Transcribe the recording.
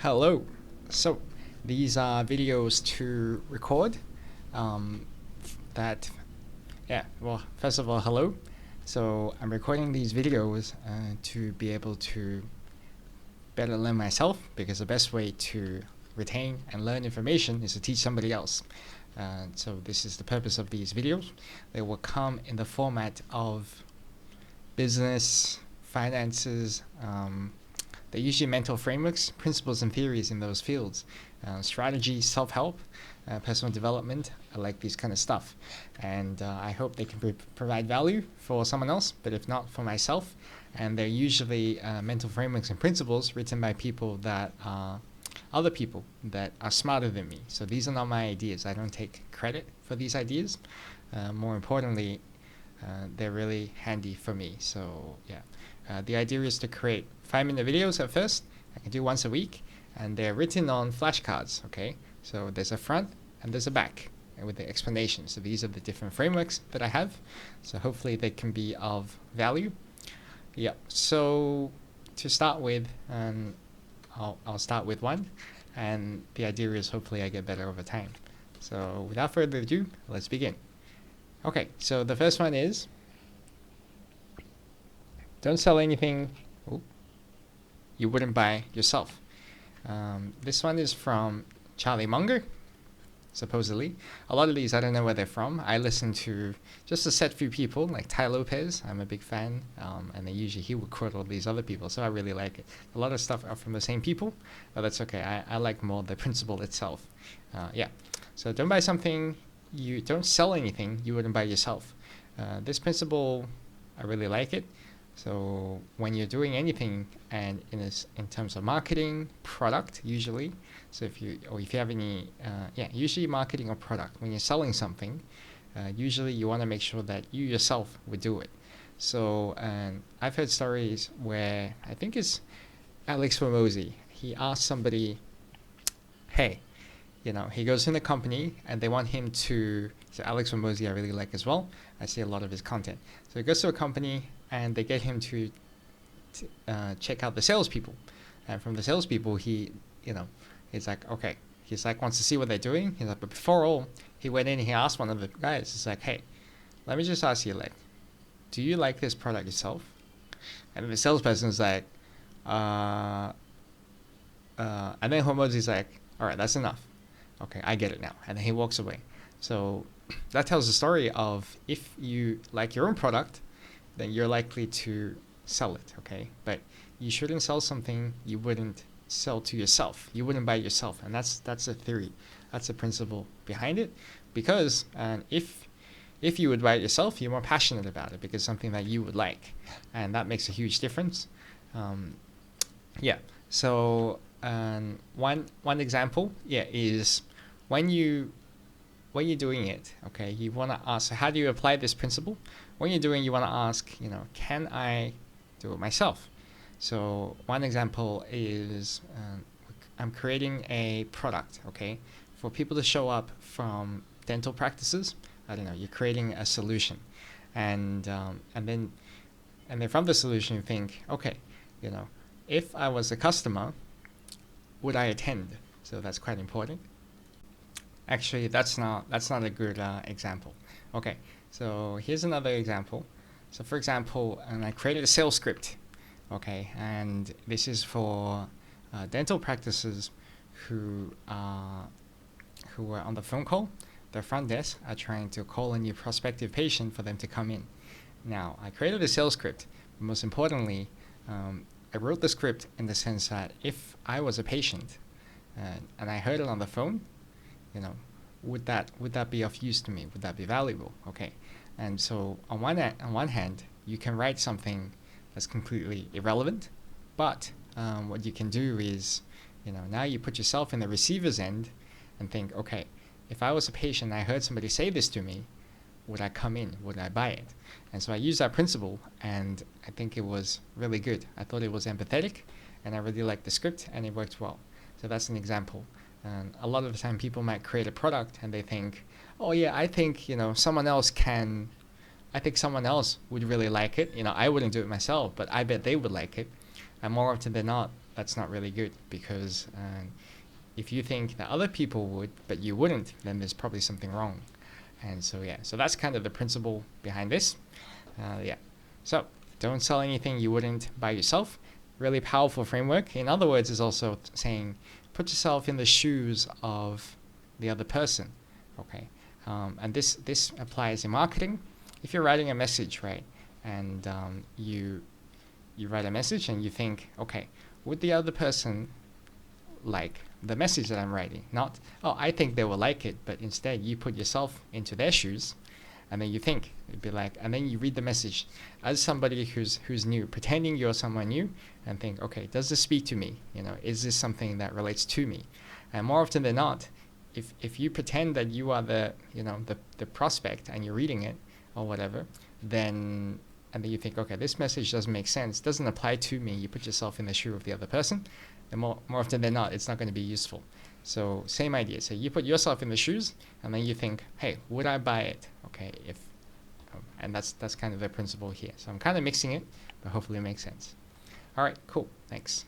Hello. So these are videos to record. Um, that, yeah, well, first of all, hello. So I'm recording these videos to be able to better learn myself, because the best way to retain and learn information is to teach somebody else. So this is the purpose of these videos. They will come in the format of business, finances, they're usually mental frameworks, principles, and theories in those fields. Strategy, self-help, personal development. I like these kind of stuff. And I hope they can provide value for someone else, but if not, for myself. And they're usually mental frameworks and principles written by people that are other people that are smarter than me. So these are not my ideas. I don't take credit for these ideas. More importantly, they're really handy for me. So yeah, the idea is to create 5-minute videos at first. I can do once a week, and they're written on flashcards. Okay, so there's a front and there's a back, and with the explanation. So these are the different frameworks that I have. So hopefully they can be of value. Yeah. So to start with, I'll start with one, and the idea is hopefully I get better over time. So without further ado, let's begin. Okay, so the first one is, don't sell anything you wouldn't buy yourself. This one is from Charlie Munger, supposedly. A lot of these, I don't know where they're from. I listen to just a set few people, like Ty Lopez. I'm a big fan, and he would quote all these other people, so I really like it. A lot of stuff are from the same people, but that's okay. I like more the principle itself. Yeah, so don't sell anything you wouldn't buy yourself. This principle, I really like it. So when you're doing anything, and in terms of marketing, product usually, so if you have any, usually marketing or product, when you're selling something, usually you want to make sure that you yourself would do it. So I've heard stories where, I think it's Alex Ramosi, he asked somebody, hey, he goes in the company and they want him to, so Alex Ramosi I really like as well. I see a lot of his content. So he goes to a company and they get him to check out the salespeople. And from the salespeople, he's like, okay. He's like, wants to see what they're doing. He's like, but before all, he went in and he asked one of the guys, he's like, hey, let me just ask you, do you like this product yourself? And the salesperson is like, and then Ramosi's like, all right, that's enough. Okay, I get it now. And then he walks away. So that tells the story of, if you like your own product, then you're likely to sell it, okay? But you shouldn't sell something you wouldn't sell to yourself. You wouldn't buy yourself, and that's a theory. That's a principle behind it. Because if you would buy it yourself, you're more passionate about it because it's something that you would like, and that makes a huge difference. Yeah. So one example, is when you're doing it, okay, you want to ask, so how do you apply this principle? When you're doing, you want to ask, can I do it myself? So one example is, I'm creating a product, okay, for people to show up from dental practices. I don't know, you're creating a solution, and then from the solution you think, okay, if I was a customer, would I attend? So that's quite important. Actually, that's not a good example. Okay, so here's another example. So for example, I created a sales script, okay, and this is for dental practices who are on the phone call. Their front desk are trying to call a new prospective patient for them to come in. Now, I created a sales script, but most importantly, I wrote the script in the sense that if I was a patient and I heard it on the phone, would that be of use to me? Would that be valuable? Okay, and so on one hand, you can write something that's completely irrelevant, but what you can do is, now you put yourself in the receiver's end and think, okay, if I was a patient and I heard somebody say this to me, would I come in? Would I buy it? And so I used that principle, and I think it was really good. I thought it was empathetic, and I really liked the script, and it worked well. So that's an example. And a lot of the time people might create a product and they think, oh yeah, I think, someone else would really like it. I wouldn't do it myself, but I bet they would like it. And more often than not, that's not really good, because if you think that other people would but you wouldn't, then there's probably something wrong. And so yeah, so that's kind of the principle behind this. Yeah, so don't sell anything you wouldn't buy yourself. Really powerful framework. In other words, is also saying put yourself in the shoes of the other person. Okay, and this applies in marketing. If you're writing a message, right, and you write a message and you think, okay, would the other person like the message that I'm writing? Not, oh, I think they will like it, but instead you put yourself into their shoes, and then you think it'd be like, and then you read the message as somebody who's new, pretending you're someone new, and think, okay, does this speak to me? Is this something that relates to me? And more often than not, if you pretend that you are the prospect and you're reading it or whatever, then and then you think, okay, this message doesn't make sense, doesn't apply to me. You put yourself in the shoe of the other person, and more often than not, it's not going to be useful. So same idea. So you put yourself in the shoes, and then you think, hey, would I buy it? Okay, and that's kind of the principle here. So I'm kind of mixing it, but hopefully it makes sense. All right, cool. Thanks.